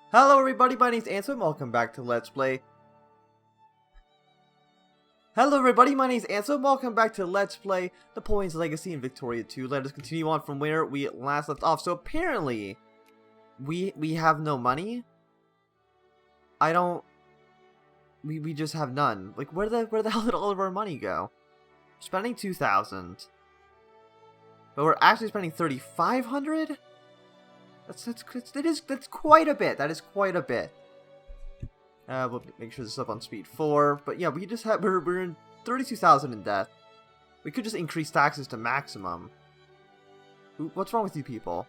Hello everybody, my name's Ansel and welcome back to Let's Play. Napoleon's Legacy in Victoria 2. Let us continue on from where we last left off. So apparently, we have no money. We just have none. Like where the hell did all of our money go? Spending 2,000. But we're actually spending 3,500? That's quite a bit. That is quite a bit. We'll make sure this is up on speed 4. But yeah, we're in 32,000 in debt. We could just increase taxes to maximum. What's wrong with you people?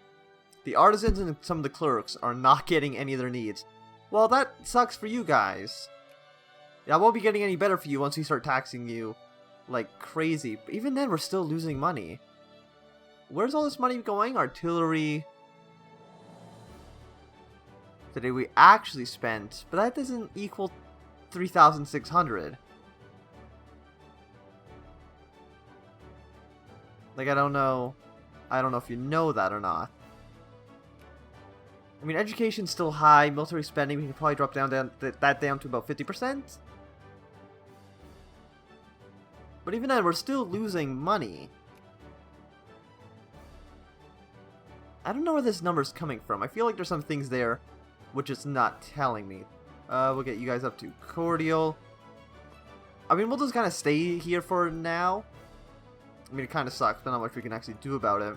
The artisans and some of the clerks are not getting any of their needs. Well, that sucks for you guys. Yeah, I won't be getting any better for you once we start taxing you like crazy. But even then, we're still losing money. Where's all this money going? Artillery. Today we actually spent, but that doesn't equal 3,600. Like, I don't know if you know that or not. I mean, education's still high, military spending, we can probably drop that down to about 50%. But even then, we're still losing money. I don't know where this number's coming from. I feel like there's some things there which is not telling me. We'll get you guys up to cordial. I mean, we'll just kind of stay here for now. I mean, it kind of sucks, but not much we can actually do about it.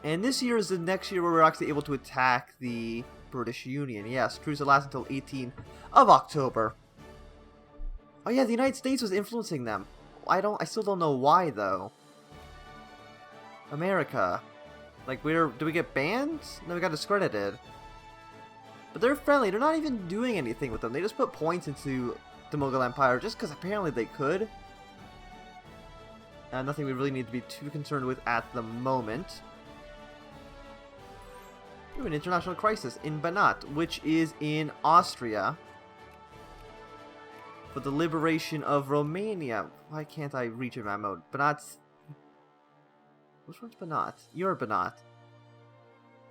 And this year is the next year where we're actually able to attack the British Union. Yes, truce will last until 18th of October. Oh yeah, the United States was influencing them. I still don't know why though. America. Like, do we get banned? No, we got discredited. But they're friendly. They're not even doing anything with them. They just put points into the Mughal Empire just because apparently they could. Nothing we really need to be too concerned with at the moment. Ooh, an international crisis in Banat, which is in Austria. For the liberation of Romania. Why can't I reach in my mode? Banat's... Which one's Banat? You're Banat.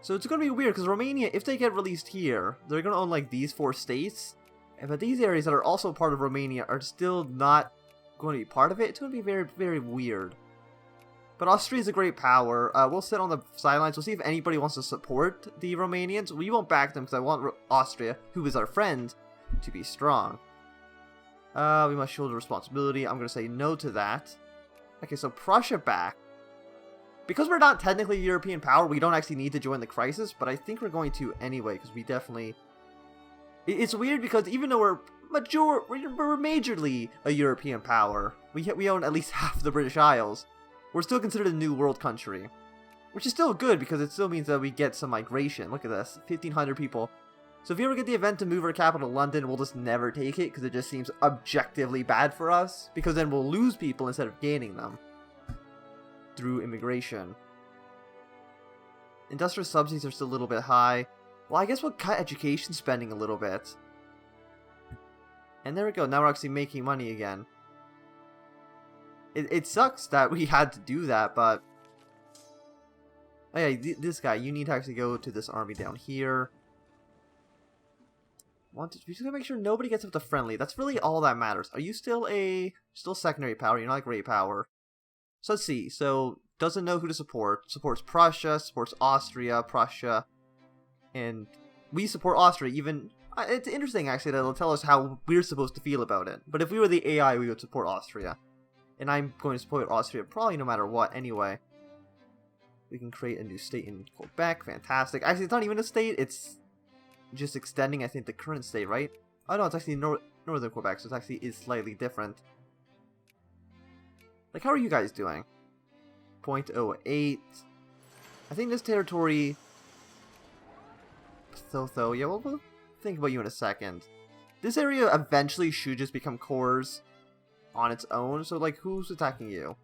So it's going to be weird, because Romania, if they get released here, they're going to own, like, these 4 states. But these areas that are also part of Romania are still not going to be part of it. It's going to be very, very weird. But Austria is a great power. We'll sit on the sidelines. We'll see if anybody wants to support the Romanians. We won't back them, because I want Austria, who is our friend, to be strong. We must shoulder responsibility. I'm going to say no to that. Okay, so Prussia back. Because we're not technically a European power, we don't actually need to join the crisis, but I think we're going to anyway, because we definitely... It's weird because even though we're majorly a European power, we own at least half the British Isles, we're still considered a new world country. Which is still good, because it still means that we get some migration. Look at this, 1,500 people. So if you ever get the event to move our capital to London, we'll just never take it, because it just seems objectively bad for us, because then we'll lose people instead of gaining them. Through immigration. Industrial subsidies are still a little bit high. Well, I guess we'll cut education spending a little bit. And there we go, now we're actually making money again. It sucks that we had to do that, but... Oh yeah, this guy, you need to actually go to this army down here. We just gotta make sure nobody gets up to friendly. That's really all that matters. Are you still secondary power? You're not a great power. So let's see. So, doesn't know who to support. Supports Prussia, supports Austria, Prussia. And we support Austria even... It's interesting, actually, that it'll tell us how we're supposed to feel about it. But if we were the AI, we would support Austria. And I'm going to support Austria probably no matter what, anyway. We can create a new state in Quebec. Fantastic. Actually, it's not even a state. It's just extending, I think, the current state, right? Oh, no, it's actually northern Quebec, so it actually is slightly different. Like, how are you guys doing? 0.08. I think this territory... Thotho. Yeah, we'll think about you in a second. This area eventually should just become cores on its own. So, like, who's attacking you?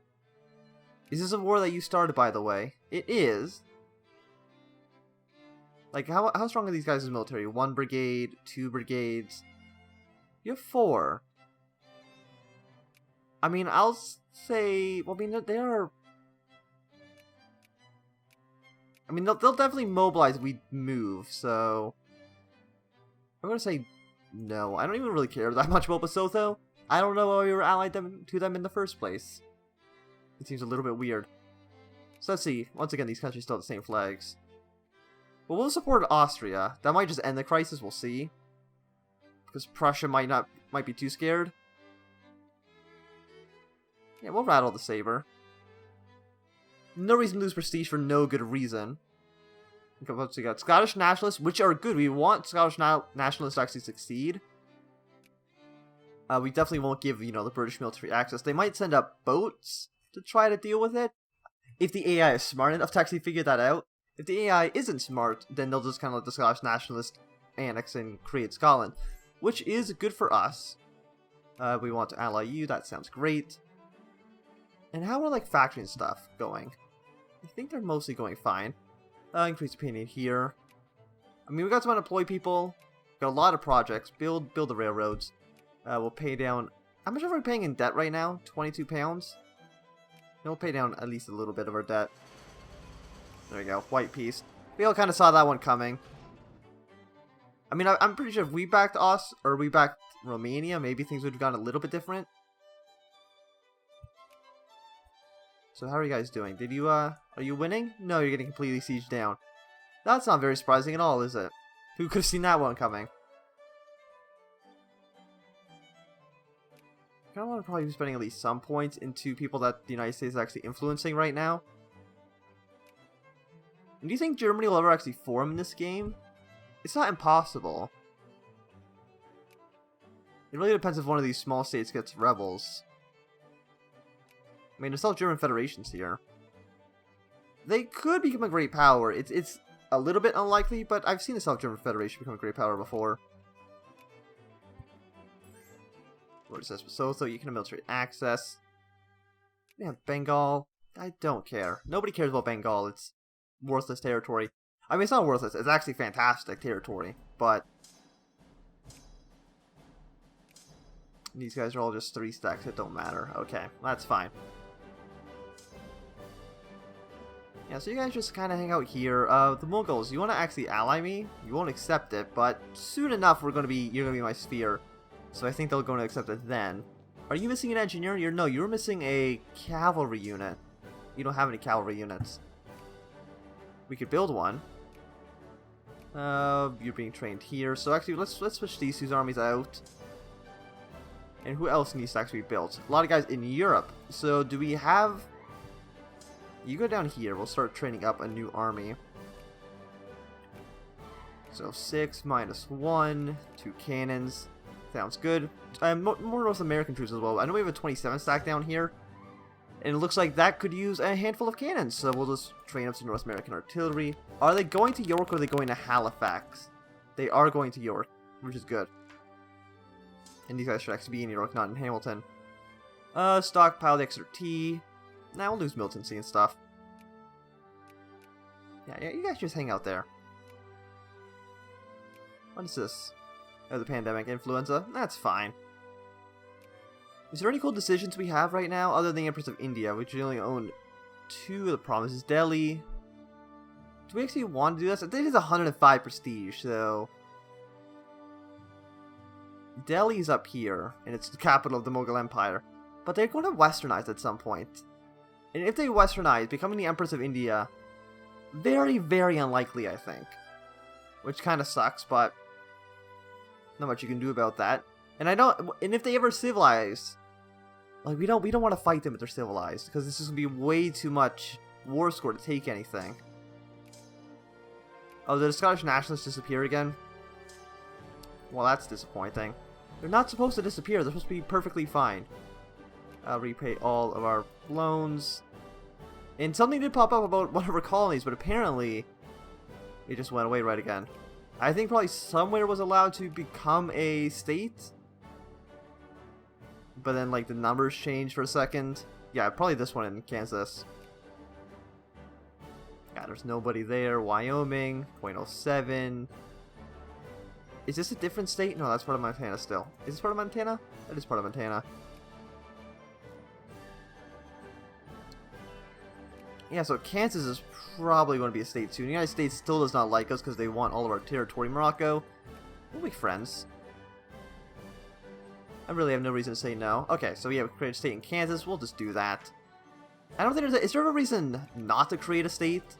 Is this a war that you started, by the way? It is. Like, how strong are these guys in the military? 1 brigade, 2 brigades. You have 4. I mean, I'll say... Well, I mean, they are... I mean, they'll definitely mobilize if we move, so... I'm gonna say no. I don't even really care that much about Basotho. I don't know why we were allied to them in the first place. It seems a little bit weird. So let's see. Once again, these countries still have the same flags. Well, we'll support Austria. That might just end the crisis, we'll see. Because Prussia might be too scared. Yeah, we'll rattle the saber. No reason to lose prestige for no good reason. What we got? Scottish nationalists, which are good. We want Scottish nationalists to actually succeed. We definitely won't give, you know, the British military access. They might send up boats to try to deal with it. If the AI is smart enough to actually figure that out. If the AI isn't smart, then they'll just kind of let the Scottish nationalists annex and create Scotland. Which is good for us. We want to ally you. That sounds great. And how are, like, factory and stuff going? I think they're mostly going fine. Increase opinion here. I mean, we got some unemployed people. Got a lot of projects. Build the railroads. We'll pay down... How much are we paying in debt right now? 22 pounds? We'll pay down at least a little bit of our debt. There we go. White peace. We all kind of saw that one coming. I mean, I'm pretty sure if we backed we backed Romania, maybe things would have gone a little bit different. So how are you guys doing? Did you, are you winning? No, you're getting completely sieged down. That's not very surprising at all, is it? Who could have seen that one coming? I kind of want to probably be spending at least some points into people that the United States is actually influencing right now. And do you think Germany will ever actually form in this game? It's not impossible. It really depends if one of these small states gets rebels. I mean, there's still German federations here. They could become a great power. It's a little bit unlikely, but I've seen the South German Federation become a great power before. What is this? So you can have military access. Yeah, Bengal. I don't care. Nobody cares about Bengal. It's worthless territory. I mean, it's not worthless. It's actually fantastic territory, but these guys are all just 3 stacks. It don't matter. Okay, that's fine. Yeah, so you guys just kind of hang out here. The Mongols, you want to actually ally me? You won't accept it, but soon enough you're gonna be my sphere. So I think they'll go to accept it then. Are you missing an engineer? No, you're missing a cavalry unit. You don't have any cavalry units. We could build one. You're being trained here. So actually, let's switch these 2 armies out. And who else needs to actually be built? A lot of guys in Europe. So do we have... You go down here. We'll start training up a new army. So 6 minus 1. 2 cannons. Sounds good. More North American troops as well. I know we have a 27 stack down here. And it looks like that could use a handful of cannons. So we'll just train up some North American artillery. Are they going to York or are they going to Halifax? They are going to York, which is good. And these guys should actually be in York, not in Hamilton. Stockpile the extra tea. Now we'll lose militancy and stuff. Yeah, you guys just hang out there. What is this? Oh, the pandemic influenza. That's fine. Is there any cool decisions we have right now other than the Empress of India, which we only own 2 of the provinces? Delhi. Do we actually want to do this? It is 105 prestige, so... Delhi's up here, and it's the capital of the Mughal Empire. But they're going to westernize at some point. And if they westernize, becoming the Empress of India, very, very unlikely, I think. Which kind of sucks, but not much you can do about that. And if they ever civilize, like we don't want to fight them if they're civilized, because this is gonna be way too much war score to take anything. Oh, did the Scottish nationalists disappear again? Well, that's disappointing. They're not supposed to disappear. They're supposed to be perfectly fine. Repay all of our loans. And something did pop up about one of our colonies, but apparently it just went away right again. I think probably somewhere was allowed to become a state. But then, like, the numbers changed for a second. Yeah, probably this one in Kansas. Yeah, there's nobody there. Wyoming, 0.07. Is this a different state? No, that's part of Montana still. Is this part of Montana? That is part of Montana. Yeah, so Kansas is probably going to be a state soon. The United States still does not like us because they want all of our territory. Morocco, we'll be friends. I really have no reason to say no. Okay, so yeah, we create a state in Kansas. We'll just do that. I don't think is there a reason not to create a state?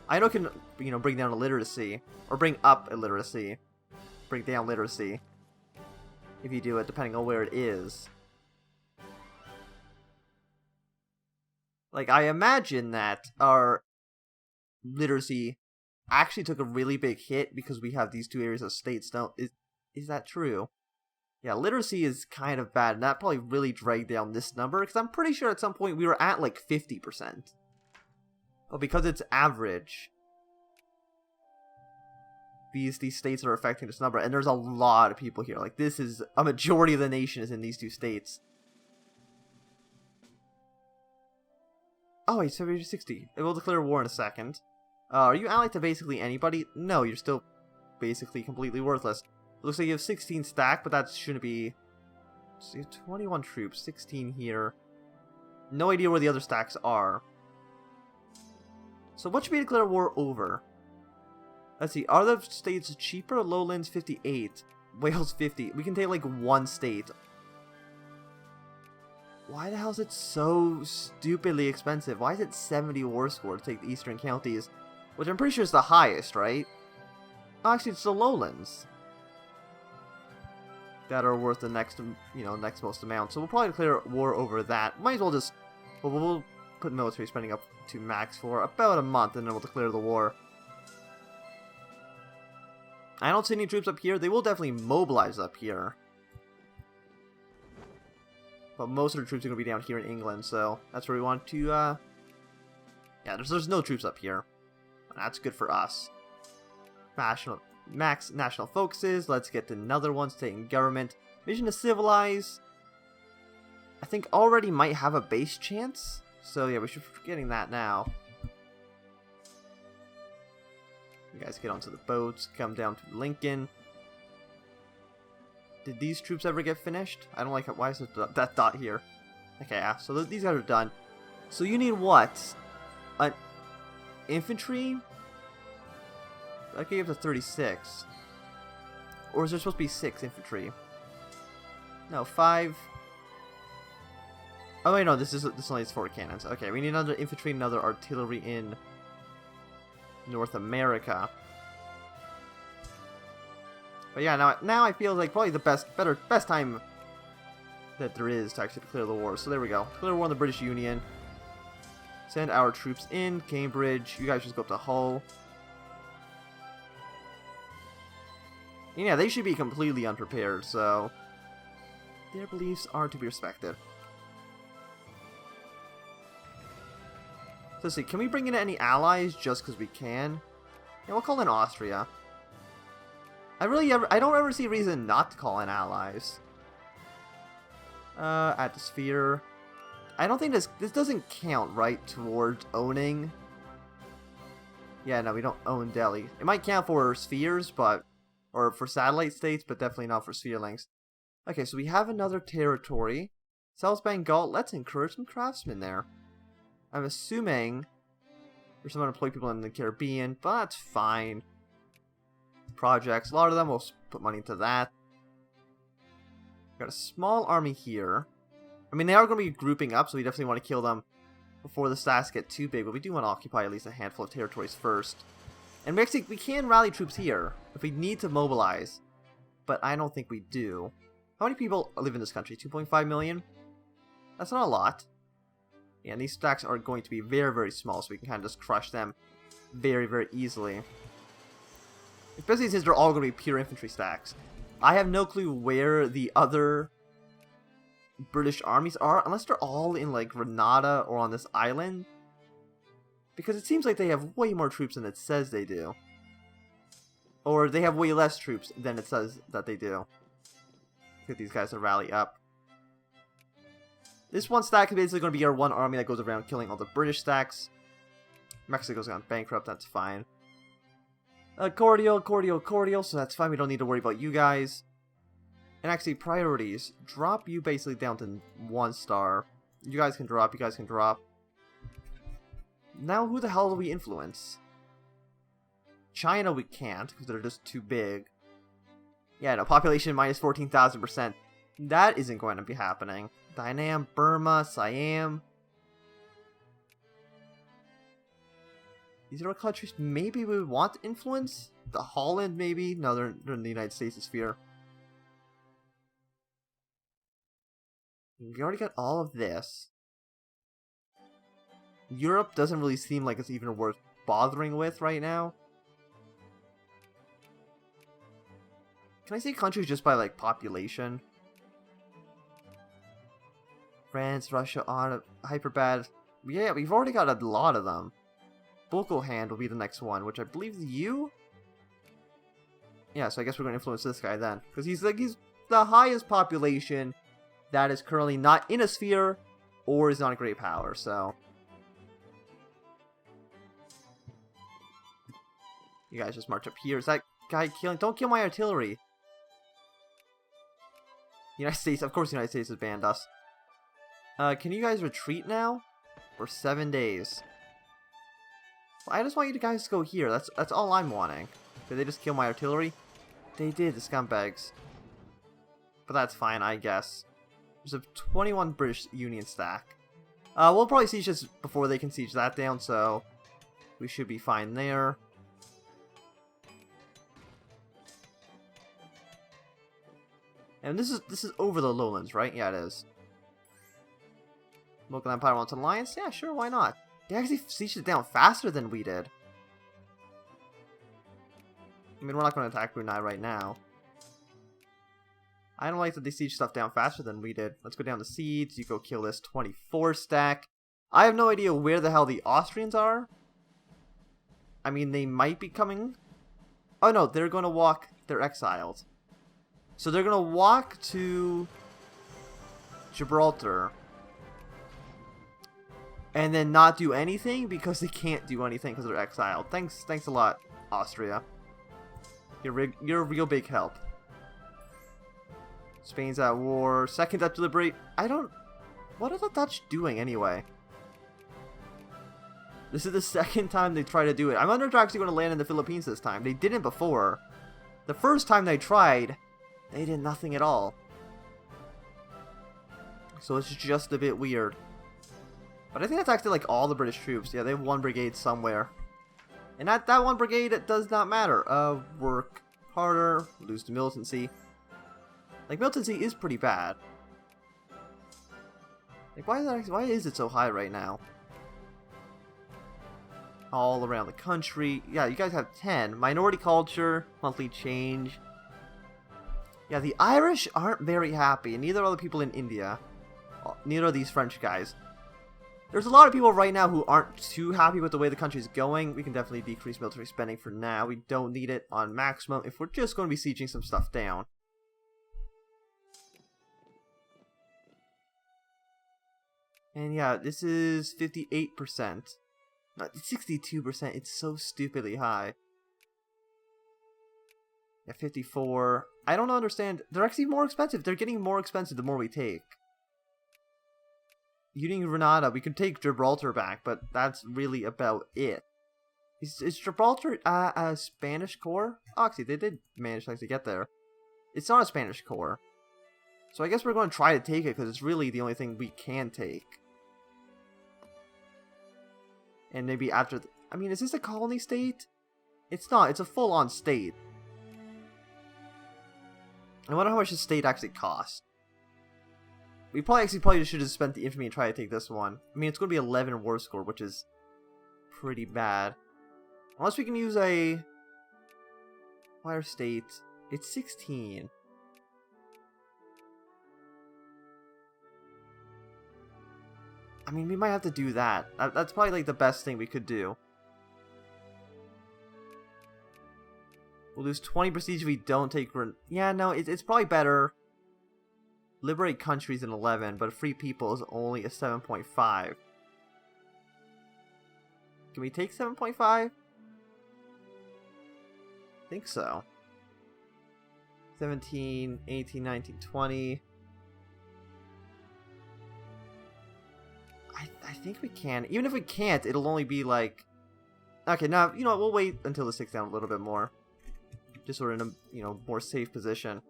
I know it can, you know, bring down illiteracy. Or bring up illiteracy. Bring down literacy. If you do it, depending on where it is. Like, I imagine that our literacy actually took a really big hit because we have these two areas of states. Don't is that true? Yeah, literacy is kind of bad, and that probably really dragged down this number, because I'm pretty sure at some point we were at like 50%. But because it's average, these states are affecting this number, and there's a lot of people here. Like, this is a majority of the nation is in these two states. Oh wait, 760. It will declare war in a second. Are you allied to basically anybody? No, you're still basically completely worthless. It looks like you have 16 stack, but that shouldn't be... So you have 21 troops, 16 here. No idea where the other stacks are. So what should we declare war over? Let's see, are the states cheaper? Lowlands 58. Wales 50. We can take like one state. Why the hell is it so stupidly expensive? Why is it 70 war score to take the eastern counties? Which I'm pretty sure is the highest, right? Oh, actually, it's the lowlands that are worth the next, you know, next most amount. So we'll probably declare war over that. Might as well just, well, we'll put military spending up to max for about a month, and then we'll declare the war. I don't see any troops up here. They will definitely mobilize up here. But most of the troops are going to be down here in England, so that's where we want to, yeah, there's no troops up here. That's good for us. Max national focuses. Let's get another one. State and government. Mission to civilize. I think already might have a base chance. So yeah, we should be getting that now. You guys get onto the boats. Come down to Lincoln. Did these troops ever get finished? I don't like it. Why is that dot here? Okay, yeah. So these guys are done. So you need what? An infantry? That gave us 36. Or is there supposed to be 6 infantry? No, 5. Oh wait, no, this only has 4 cannons. Okay, we need another infantry, another artillery in North America. But yeah, now I feel like probably the best time that there is to actually declare the war. So there we go. Declare war on the British Union. Send our troops in. Cambridge. You guys just go up to Hull. Yeah, they should be completely unprepared, so their beliefs are to be respected. So let's see, can we bring in any allies just because we can? Yeah, we'll call in Austria. I don't ever see a reason not to call in allies. Add to sphere. I don't think this doesn't count, right, towards owning. Yeah, no, we don't own Delhi. It might count for spheres, but... or for satellite states, but definitely not for sphere links. Okay, so we have another territory. South Bengal, let's encourage some craftsmen there. I'm assuming there's some unemployed people in the Caribbean, but that's fine. Projects, a lot of them, we'll put money into that. Got a small army here. I mean, they are going to be grouping up, so we definitely want to kill them before the stacks get too big, but we do want to occupy at least a handful of territories first. And we can rally troops here if we need to mobilize, but I don't think we do. How many people live in this country? 2.5 million? That's not a lot. Yeah, and these stacks are going to be very, very small, so we can kind of just crush them very, very easily. Especially since they're all going to be pure infantry stacks. I have no clue where the other British armies are, unless they're all in, like, Grenada or on this island. Because it seems like they have way more troops than it says they do. Or they have way less troops than it says that they do. Get these guys to rally up. This one stack is basically going to be our one army that goes around killing all the British stacks. Mexico's gone bankrupt, that's fine. Cordial, so that's fine, we don't need to worry about you guys. And actually, priorities. Drop you basically down to 1 star. You guys can drop, now who the hell do we influence? China we can't, because they're just too big. Yeah, no, population minus 14,000%. That isn't going to be happening. Dynam, Burma, Siam. These are countries maybe we would want to influence? The Holland, maybe? No, they're in the United States sphere. We already got all of this. Europe doesn't really seem like it's even worth bothering with right now. Can I say countries just by, like, population? France, Russia, on Hyperbad. Yeah, we've already got a lot of them. Boko Hand will be the next one, which I believe is you? Yeah, so I guess we're going to influence this guy then. Because he's the highest population that is currently not in a sphere or is not a great power, so... You guys just march up here. Is that guy killing? Don't kill my artillery! United States, of course the United States has banned us. Can you guys retreat now? For 7 days. I just want you guys to go here. That's all I'm wanting. Did they just kill my artillery? They did, the scumbags. But that's fine, I guess. There's a 21 British Union stack. We'll probably siege this before they can siege that down, so we should be fine there. And this is over the lowlands, right? Yeah, it is. Local Empire wants an alliance? Yeah, sure, why not? They actually sieged it down faster than we did. I mean, we're not going to attack Brunei right now. I don't like that they siege stuff down faster than we did. Let's go down to siege. You go kill this 24 stack. I have no idea where the hell the Austrians are. I mean, they might be coming. Oh no, they're going to walk. They're exiled. So they're going to walk to Gibraltar. And then not do anything because they can't do anything because they're exiled. Thanks a lot, Austria. You're a real big help. Spain's at war. Second Dutch liberate. What are the Dutch doing anyway? This is the second time they try to do it. I'm wondering if they're actually going to land in the Philippines this time. They didn't before. The first time they tried, they did nothing at all. So it's just a bit weird. But I think that's actually like all the British troops. Yeah, they have one brigade somewhere. And at that one brigade, it does not matter. Work harder, lose to militancy. Like, militancy is pretty bad. Like, why is it so high right now? All around the country. Yeah, you guys have 10. Minority culture, monthly change. Yeah, the Irish aren't very happy, and neither are the people in India. Neither are these French guys. There's a lot of people right now who aren't too happy with the way the country's going. We can definitely decrease military spending for now. We don't need it on maximum if we're just going to be sieging some stuff down. And yeah, this is 58%. Not 62%. It's so stupidly high. Yeah, 54. I don't understand. They're actually more expensive. They're getting more expensive the more we take. Uniting Grenada, we could take Gibraltar back, but that's really about it. Is Gibraltar a Spanish core? Oh, actually, they did manage to get there. It's not a Spanish core. So I guess we're going to try to take it, because it's really the only thing we can take. And maybe after... I mean, is this a colony state? It's not. It's a full-on state. I wonder how much the state actually costs. We probably should have spent the infamy and try to take this one. I mean, it's going to be 11 war score, which is pretty bad. Unless we can use a fire state. It's 16. I mean, we might have to do that. That's probably like the best thing we could do. We'll lose 20 prestige if we don't take... Yeah, no, it's probably better. Liberate countries in 11, but free people is only a 7.5. Can we take 7.5? I think so. 17, 18, 19, 20. I think we can. Even if we can't, it'll only be like... Okay, now, you know what, we'll wait until this takes down a little bit more. Just so we're in a, you know, more safe position.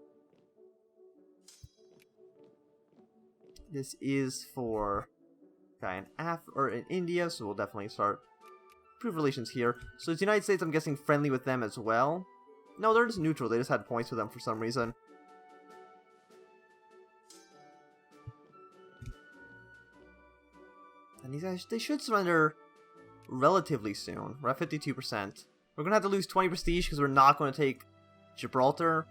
This is for a guy in India, so we'll definitely start improve relations here. So it's the United States, I'm guessing, friendly with them as well. No, they're just neutral. They just had points with them for some reason. And these guys, they should surrender relatively soon. We're at 52%. We're going to have to lose 20 prestige because we're not going to take Gibraltar.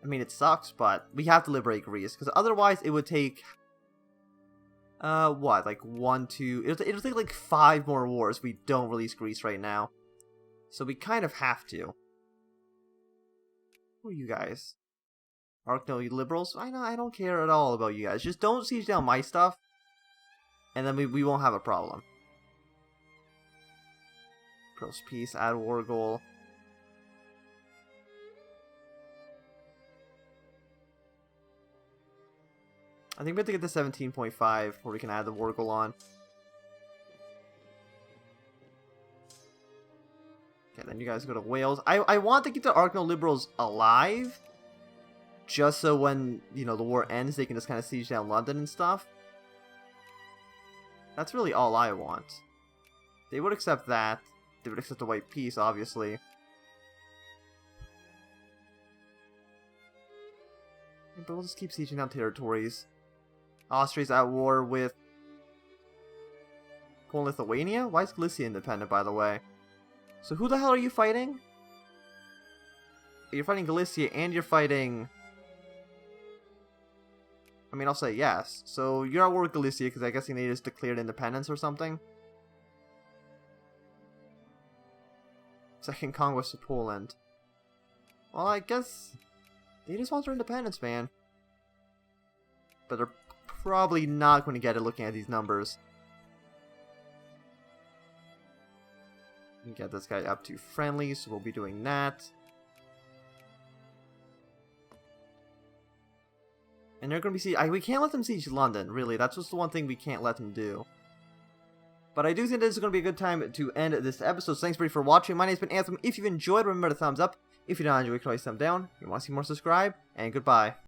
I mean, it sucks, but we have to liberate Greece. Because otherwise, it would take... what? Like 1, 2... It'll take like 5 more wars if we don't release Greece right now. So we kind of have to. Who are you guys? Arc-no, you liberals? I know, I don't care at all about you guys. Just don't siege down my stuff. And then we won't have a problem. Pros peace, add war goal. I think we have to get to 17.5 where we can add the war goal on. Okay, then you guys go to Wales. I want to keep the Arc-no liberals alive. Just so when, you know, the war ends, they can just kind of siege down London and stuff. That's really all I want. They would accept that. They would accept the white peace, obviously. But we'll just keep sieging down territories. Austria's at war with Poland, Lithuania? Why is Galicia independent, by the way? So who the hell are you fighting? You're fighting Galicia and you're fighting... I mean, I'll say yes. So you're at war with Galicia because I guess they just declared independence or something. Second conquest of Poland. Well, I guess they just want their independence, man. But they're probably not going to get it looking at these numbers. Get this guy up to friendly, so we'll be doing that. And they're going to be we can't let them siege London, really. That's just the one thing we can't let them do. But I do think this is going to be a good time to end this episode. So thanks, everybody, for watching. My name's been Anthem. If you've enjoyed, remember to thumbs up. If you don't enjoy, you can always thumb down. If you want to see more, subscribe. And goodbye.